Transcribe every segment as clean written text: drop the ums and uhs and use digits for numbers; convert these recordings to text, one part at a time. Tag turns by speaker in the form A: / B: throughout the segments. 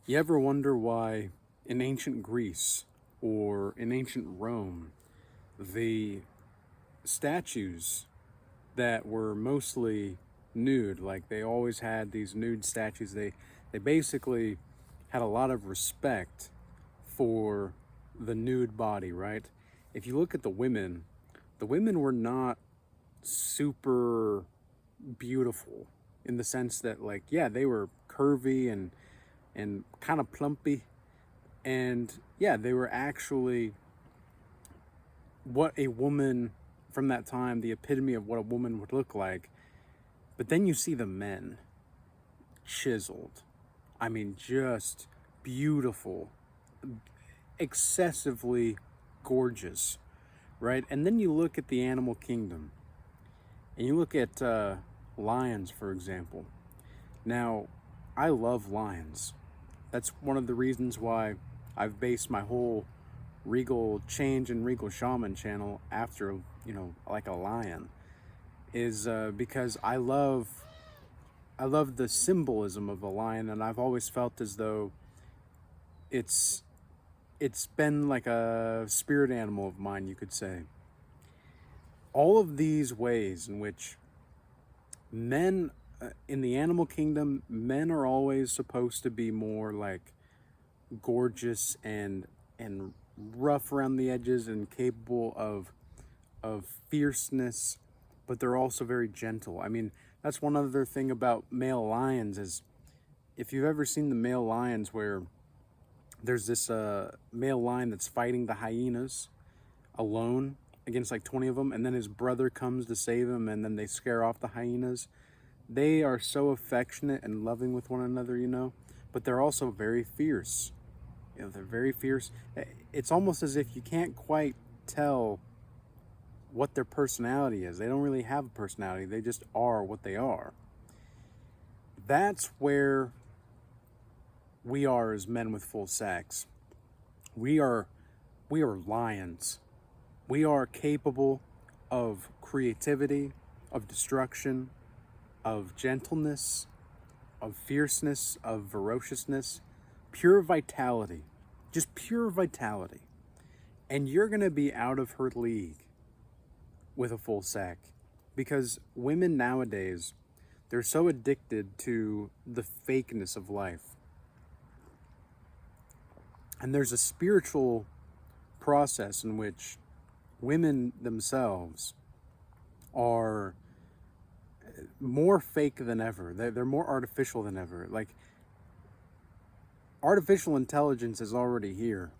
A: You ever wonder why in ancient Greece or in ancient Rome, the statues that were mostly nude, like they always had these nude statues, they basically had a lot of respect for the nude body, right? If you look at the women were not super beautiful in the sense that, like, yeah, they were curvy and kind of plumpy, and yeah, they were actually what a woman from that time, the epitome of what a woman would look like. But then you see the men chiseled. I mean, just beautiful, excessively gorgeous, right? And then you look at the animal kingdom and you look at lions, for example. Now, I love lions. That's one of the reasons why I've based my whole Regal Change and Regal Shaman channel after, like a lion, is because I love the symbolism of a lion, and I've always felt as though it's it's been like a spirit animal of mine, you could say. All of these ways in which men in the animal kingdom, men are always supposed to be more like gorgeous and rough around the edges and capable of fierceness, but they're also very gentle. I mean, that's one other thing about male lions is if you've ever seen the male lions where there's this male lion that's fighting the hyenas alone against like 20 of them, and then his brother comes to save him, and then they scare off the hyenas. They are so affectionate and loving with one another, but they're also very fierce. They're very fierce. It's almost as if you can't quite tell what their personality is. They don't really have a personality. They just are what they are. That's where we are as men with full sex. We are we are lions. We are capable of creativity, of destruction, of gentleness, of fierceness, of ferociousness, pure vitality. Just pure vitality. And you're going to be out of her league with a full sack because women nowadays, they're so addicted to the fakeness of life. And there's a spiritual process in which women themselves are more fake than ever. They're more artificial than ever. Like, artificial intelligence is already here.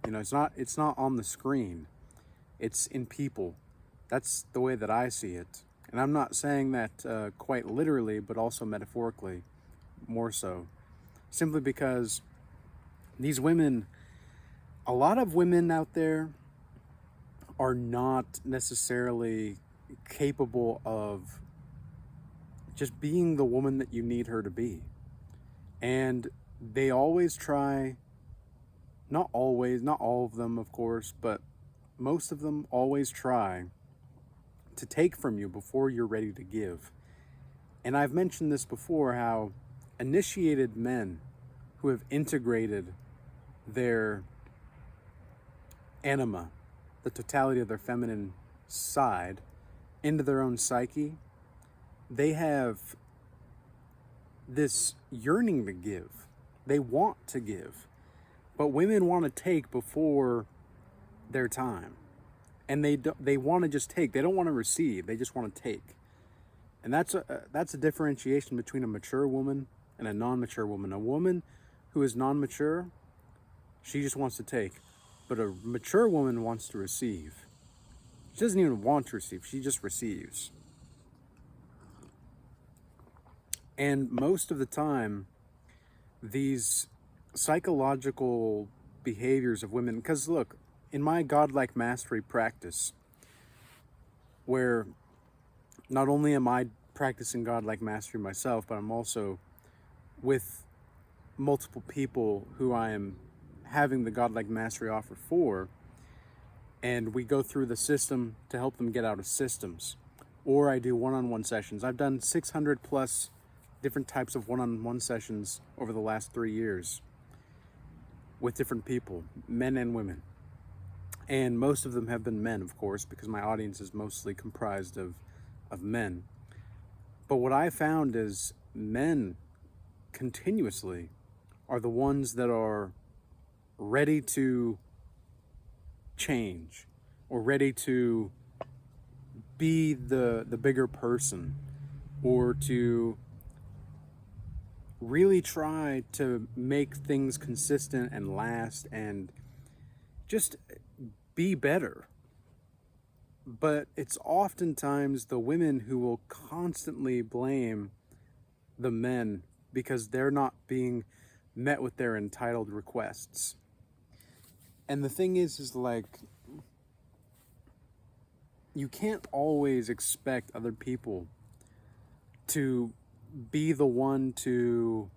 A: It's not on the screen. It's in people. That's the way that I see it. And I'm not saying that quite literally, but also metaphorically, more so. Simply because these women, a lot of women out there are not necessarily capable of just being the woman that you need her to be. And they always try, not always, not all of them, of course, but most of them always try to take from you before you're ready to give. And I've mentioned this before, how initiated men who have integrated their anima, the totality of their feminine side, into their own psyche, they have this yearning to give. They want to give. But women want to take before their time. And they want to just take. They don't want to receive. They just want to take. And that's a differentiation between a mature woman and a non-mature woman. A woman who is non-mature, she just wants to take. But a mature woman wants to receive. She doesn't even want to receive. She just receives. And most of the time, these psychological behaviors of women, because look, in my godlike mastery practice, where not only am I practicing godlike mastery myself, but I'm also with multiple people who I am having the godlike mastery offer for, and we go through the system to help them get out of systems. Or I do one-on-one sessions. I've done 600 plus different types of one-on-one sessions over the last 3 years with different people, men and women. And most of them have been men, of course, because my audience is mostly comprised of men. But what I found is men continuously are the ones that are ready to change or ready to be the bigger person, or to really try to make things consistent and last and just be better. But it's oftentimes the women who will constantly blame the men because they're not being met with their entitled requests. And the thing is like, you can't always expect other people to be the one to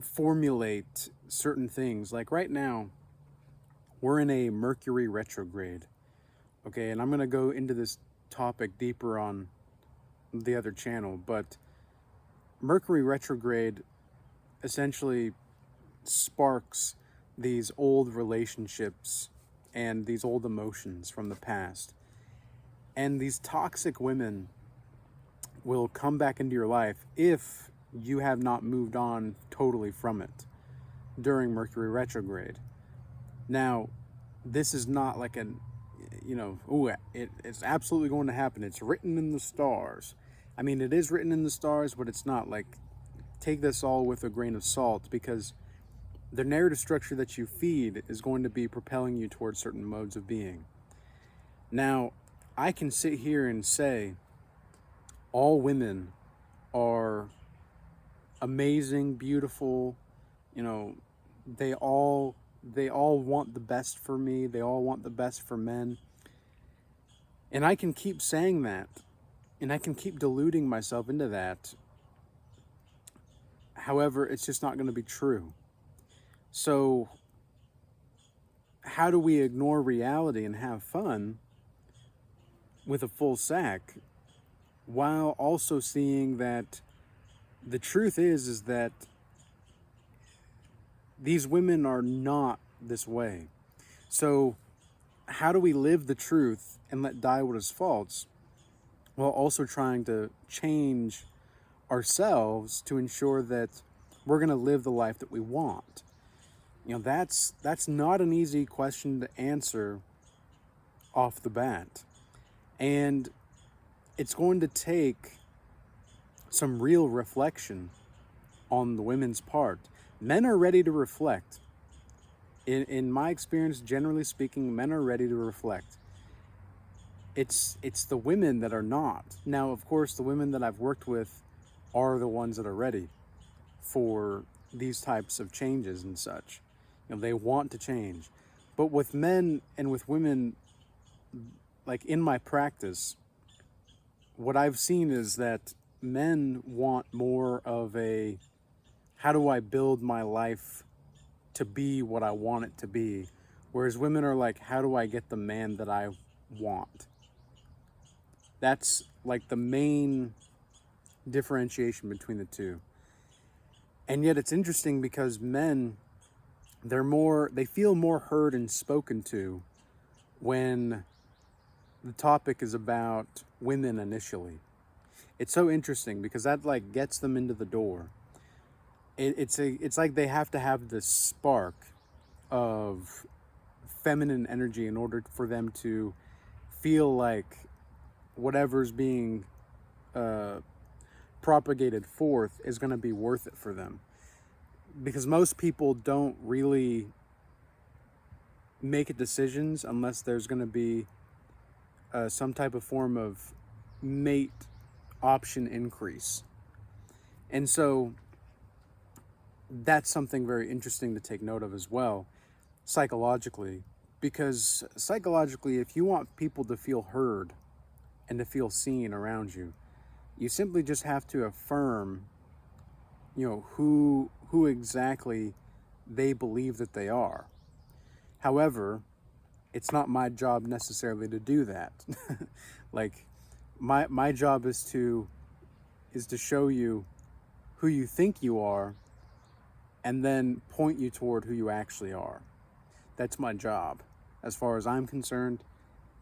A: formulate certain things. Like right now, we're in a Mercury retrograde. Okay, and I'm going to go into this topic deeper on the other channel, but Mercury retrograde essentially sparks these old relationships and these old emotions from the past. And these toxic women will come back into your life if you have not moved on totally from it during Mercury retrograde. Now, this is not like an, it's absolutely going to happen. It's written in the stars. I mean, it is written in the stars, but it's not. Like, take this all with a grain of salt, because the narrative structure that you feed is going to be propelling you towards certain modes of being. Now, I can sit here and say all women are amazing, beautiful, they all want the best for me. They all want the best for men. And I can keep saying that, and I can keep deluding myself into that. However, it's just not going to be true. So how do we ignore reality and have fun with a full sack while also seeing that the truth is that these women are not this way? So how do we live the truth and let die what is false, while also trying to change ourselves to ensure that we're going to live the life that we want? That's not an easy question to answer off the bat. And it's going to take some real reflection on the women's part. Men are ready to reflect. In my experience, generally speaking, men are ready to reflect. It's the women that are not. Now, of course, the women that I've worked with are the ones that are ready for these types of changes and such. They want to change. But with men and with women, like in my practice, what I've seen is that men want more of a, how do I build my life to be what I want it to be? Whereas women are like, how do I get the man that I want? That's like the main differentiation between the two. And yet it's interesting because men, they feel more heard and spoken to when the topic is about women initially. It's so interesting because that like gets them into the door. It's like they have to have this spark of feminine energy in order for them to feel like whatever's being propagated forth is going to be worth it for them. Because most people don't really make decisions unless there's going to be some type of form of mate option increase. And so that's something very interesting to take note of as well, psychologically. Because psychologically, if you want people to feel heard and to feel seen around you, you simply just have to affirm, who exactly they believe that they are. However, it's not my job necessarily to do that. Like, my job is to is to show you who you think you are and then point you toward who you actually are. That's my job. As far as I'm concerned,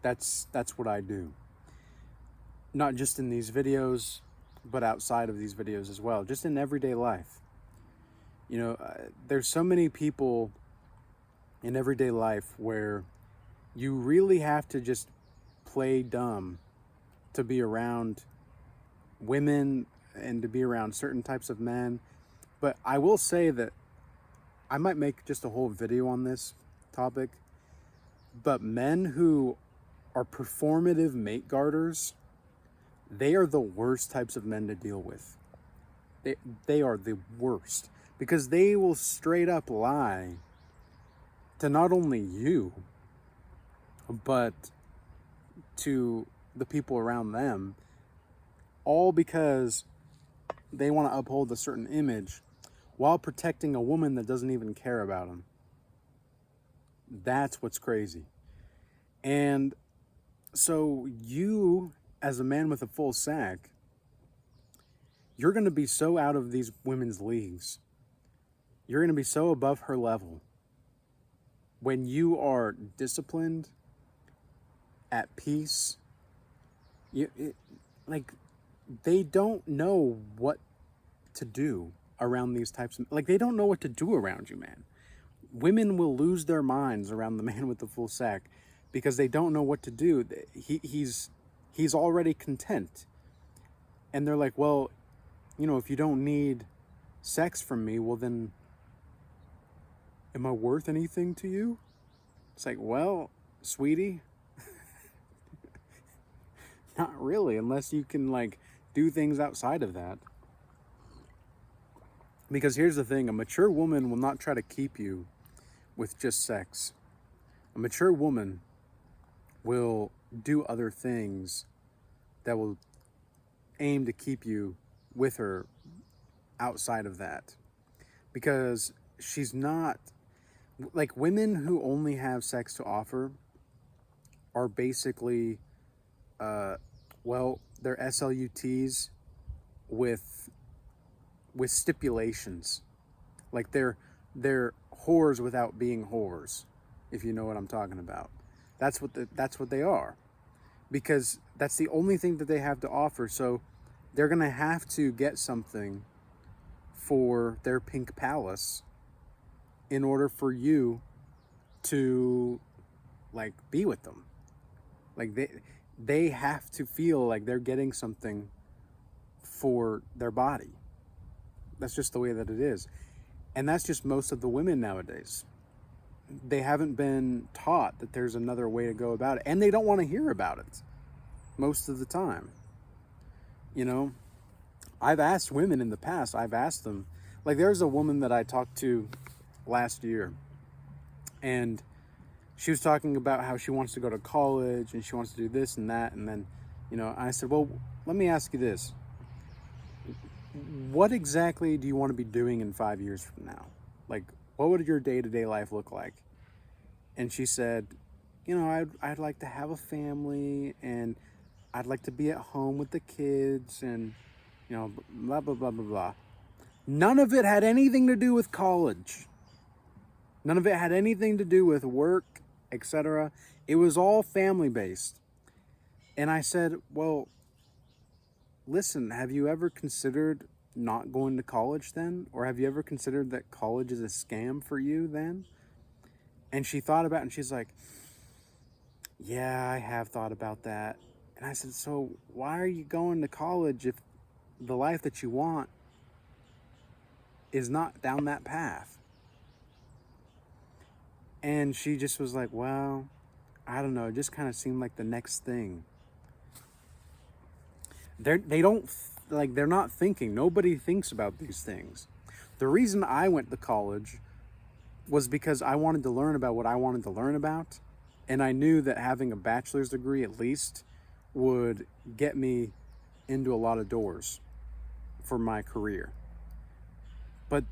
A: that's what I do. Not just in these videos, but outside of these videos as well, just in everyday life. You know, there's so many people in everyday life where you really have to just play dumb to be around women and to be around certain types of men. But I will say that I might make just a whole video on this topic, but men who are performative mate guarders, they are the worst types of men to deal with. They are the worst, because they will straight up lie to not only you, but to the people around them, all because they want to uphold a certain image while protecting a woman that doesn't even care about them. That's what's crazy. And so you, as a man with a full sack, you're going to be so out of these women's leagues. You're going to be so above her level when you are disciplined, at peace. Like, they don't know what to do around these types of, like, they don't know what to do around you, man. Women will lose their minds around the man with the full sack because they don't know what to do. He's already content. And they're like, well, you know, if you don't need sex from me, well then, am I worth anything to you? It's like, well, sweetie, not really, unless you can, like, do things outside of that. Because here's the thing, a mature woman will not try to keep you with just sex. A mature woman will do other things that will aim to keep you with her outside of that. Because she's not, like, women who only have sex to offer are basically, well, they're SLUTs with stipulations. Like, they're whores without being whores, if you know what I'm talking about. That's what they are, because that's the only thing that they have to offer. So they're gonna have to get something for their pink palace in order for you to, like, be with them. Like, they have to feel like they're getting something for their body. That's just the way that it is. And that's just most of the women nowadays. They haven't been taught that there's another way to go about it. And they don't want to hear about it most of the time. You know, I've asked women in the past, I've asked them, like, there's a woman that I talked to last year, and she was talking about how she wants to go to college and she wants to do this and that. And then, you know, I said, well, let me ask you this. What exactly do you want to be doing in 5 years from now? Like, what would your day-to-day life look like? And she said, you know, I'd like to have a family, and I'd like to be at home with the kids, and, you know, blah, blah, blah, blah, blah. None of it had anything to do with college. None of it had anything to do with work, etc. It was all family-based. And I said, well, listen, have you ever considered not going to college then? Or have you ever considered that college is a scam for you then? And she thought about it, and she's like, yeah, I have thought about that. And I said, so why are you going to college if the life that you want is not down that path? And she just was like, well, I don't know. It just kind of seemed like the next thing. They're not thinking. Nobody thinks about these things. The reason I went to college was because I wanted to learn about what I wanted to learn about. And I knew that having a bachelor's degree at least would get me into a lot of doors for my career. But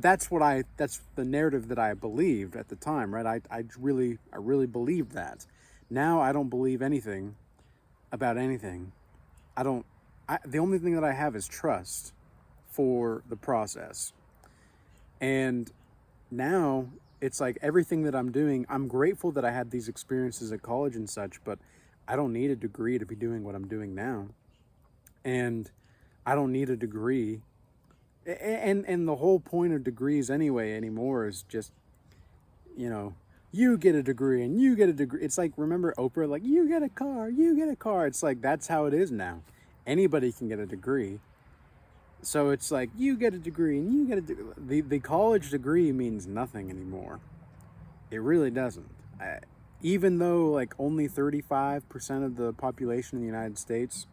A: that's the narrative that I believed at the time, right? I really believed that. Now I don't believe anything about anything. I don't, the only thing that I have is trust for the process. And now it's like everything that I'm doing, I'm grateful that I had these experiences at college and such, but I don't need a degree to be doing what I'm doing now. And I don't need a degree. And the whole point of degrees anyway anymore is just, you know, you get a degree and you get a degree. It's like, remember Oprah, like, you get a car, you get a car. It's like, that's how it is now. Anybody can get a degree. So it's like, you get a degree and you get a degree. The college degree means nothing anymore. It really doesn't. Even though like only 35% of the population in the United States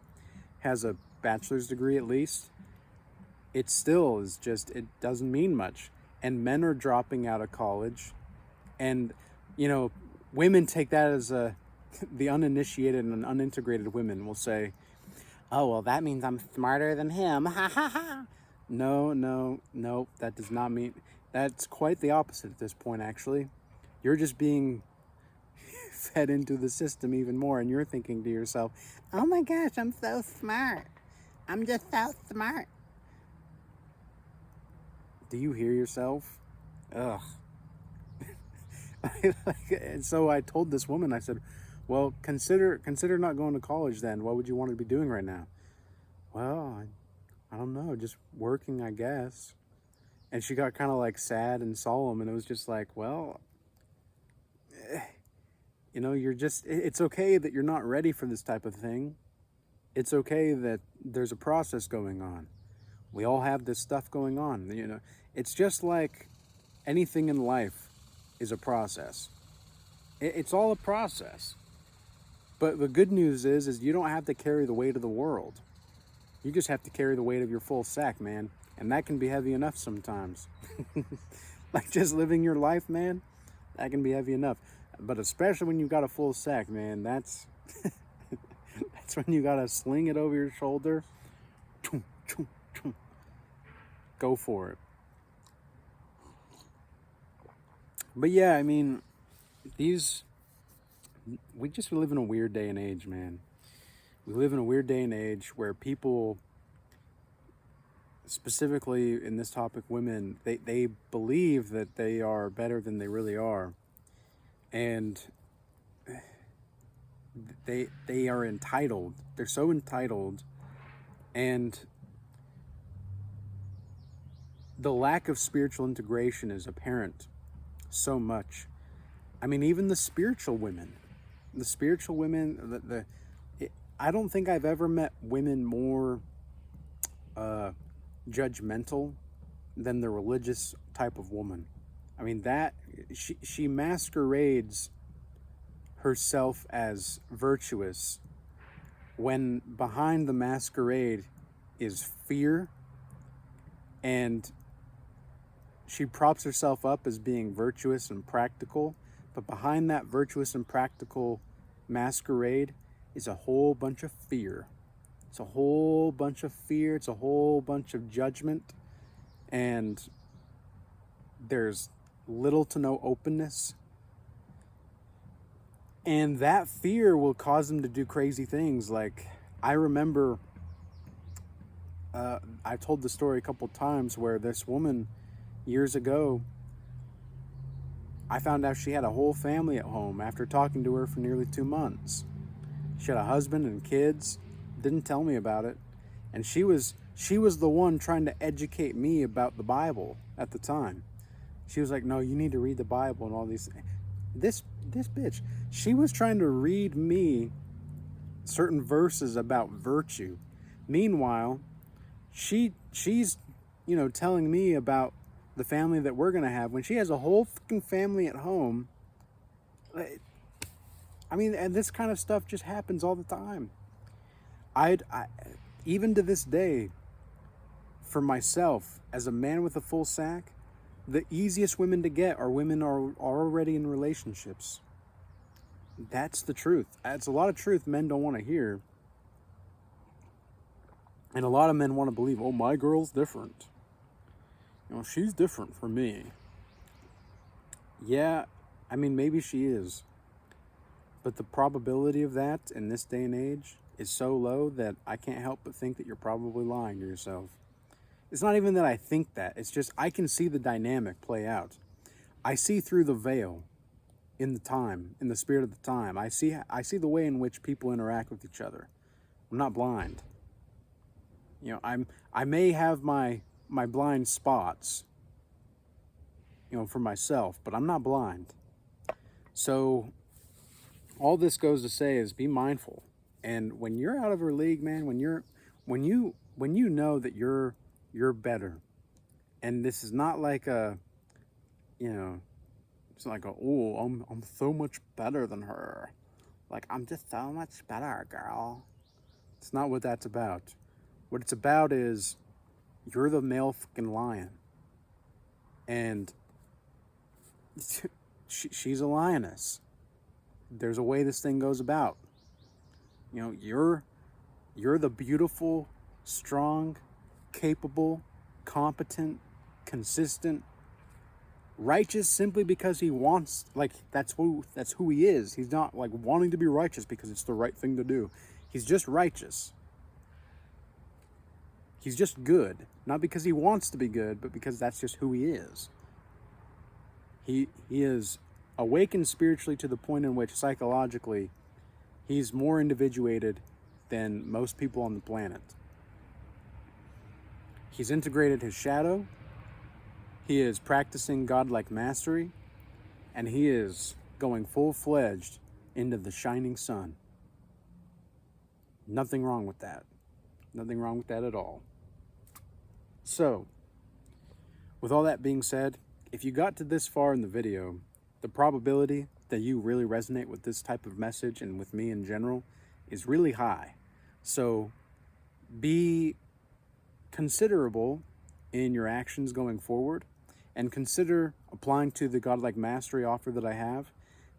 A: has a bachelor's degree at least, it still is just, it doesn't mean much. And men are dropping out of college. And, you know, women take that as the uninitiated and unintegrated women will say, oh, well, that means I'm smarter than him. Ha ha ha. No, that does not mean, that's quite the opposite at this point, actually. You're just being fed into the system even more, and you're thinking to yourself, oh my gosh, I'm so smart. I'm just so smart. Do you hear yourself? Ugh. And so I told this woman, I said, well, consider not going to college then. What would you want to be doing right now? Well, I don't know, just working, I guess. And she got kind of like sad and solemn, and it was just like, well, you know, it's okay that you're not ready for this type of thing. It's okay that there's a process going on. We all have this stuff going on, you know. It's just like anything in life is a process. It's all a process. But the good news is you don't have to carry the weight of the world. You just have to carry the weight of your full sack, man. And that can be heavy enough sometimes. Like just living your life, man, that can be heavy enough. But especially when you've got a full sack, man, that's that's when you gotta sling it over your shoulder. Go for it. But yeah, I mean, we live in a weird day and age, man. We live in a weird day and age where people, specifically in this topic, women, they believe that they are better than they really are. And they are entitled. They're so entitled. And the lack of spiritual integration is apparent so much. I mean, even the spiritual women, I don't think I've ever met women more judgmental than the religious type of woman. I mean, that she masquerades herself as virtuous when behind the masquerade is fear, and she props herself up as being virtuous and practical, but behind that virtuous and practical masquerade is a whole bunch of fear. It's a whole bunch of fear. It's a whole bunch of judgment. And there's little to no openness. And that fear will cause them to do crazy things. Like, I remember, I told the story a couple times where this woman, years ago, I found out she had a whole family at home after talking to her for nearly 2 months. She had a husband and kids, didn't tell me about it. And she was the one trying to educate me about the Bible at the time. She was like, no, you need to read the Bible and all these things. This bitch, she was trying to read me certain verses about virtue. Meanwhile, she's, you know, telling me about the family that we're going to have when she has a whole fucking family at home. I mean, and this kind of stuff just happens all the time. I even to this day, for myself, as a man with a full sack, the easiest women to get are women are already in relationships. That's the truth. It's a lot of truth men don't want to hear. And a lot of men want to believe, oh, my girl's different. You know, she's different from me. Yeah, I mean, maybe she is. But the probability of that in this day and age is so low that I can't help but think that you're probably lying to yourself. It's not even that I think that. It's just I can see the dynamic play out. I see through the veil in the time, in the spirit of the time. I see the way in which people interact with each other. I'm not blind. You know, I may have my blind spots, you know, for myself, but I'm not blind. So all this goes to say is be mindful. And when you're out of your league, man, when you know that you're better, and this is not like a, you know, it's like a, oh, I'm so much better than her. Like, I'm just so much better, girl. It's not what that's about. What it's about is you're the male fucking lion. And she's a lioness. There's a way this thing goes about. You know, you're the beautiful, strong, capable, competent, consistent, righteous simply because he wants, like, that's who he is. He's not like wanting to be righteous because it's the right thing to do. He's just righteous. He's just good, not because he wants to be good, but because that's just who he is. He is awakened spiritually to the point in which psychologically he's more individuated than most people on the planet. He's integrated his shadow. He is practicing godlike mastery, and he is going full-fledged into the shining sun. Nothing wrong with that. Nothing wrong with that at all. So, with all that being said, if you got to this far in the video, the probability that you really resonate with this type of message and with me in general is really high. So, be considerable in your actions going forward, and consider applying to the Godlike Mastery offer that I have.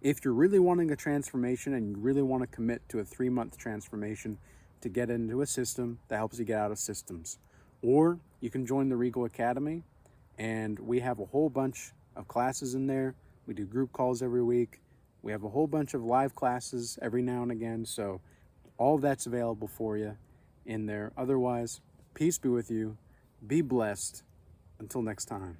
A: If you're really wanting a transformation and you really want to commit to a 3-month transformation to get into a system that helps you get out of systems. Or you can join the Regal Academy, and we have a whole bunch of classes in there. We do group calls every week. We have a whole bunch of live classes every now and again. So all that's available for you in there. Otherwise, peace be with you. Be blessed. Until next time.